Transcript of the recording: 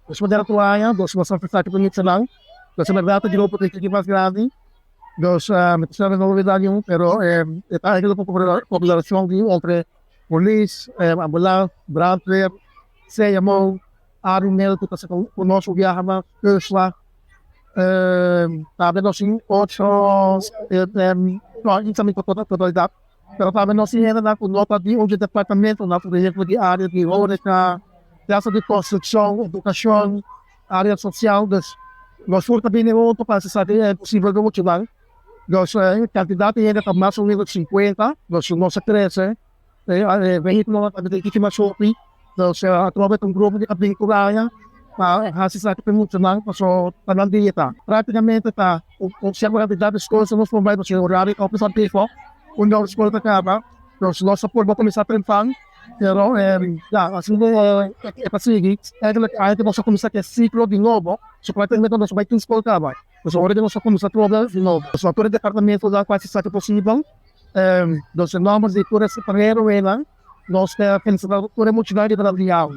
Nós mandamos a toalha, nós vamos pensar que bonito lang. Nós na data de novo tem que mais grande. Nós me precisamos de novidade pero está aquela população de entre police, ambulância, brandweer, CMO, Arunel, que está conosco viajando, Ursula, sabe nós sim outros nós também com toda a totalidade. Pero sabe nós sim ainda na nota de onde departamento, na projeto de área de obras na casa de construção, educação, área social, nós fomos também outro para saber é possível de motivar. Nós candidato ainda está mais ou menos 50, nossa cresce, veículo também tem que mais shopping, nós através de grupo de aventura para assistir que muito não, passou para dia tá. Praticamente tá o segurança da escola nós vamos vai no horário que precisa ter fo, quando a escola acaba, nós support vamos começar a pensar. Pero assim é para seguir, aí nós começar a ciclo de novo, só para ter nós vai ter escola acaba. Nós agora nós começar a trabalhar de novo. Nós agora departamento da quase sabe possível. Nós nomes de cura separado ela, nós pensamos por motivar de trabalhar.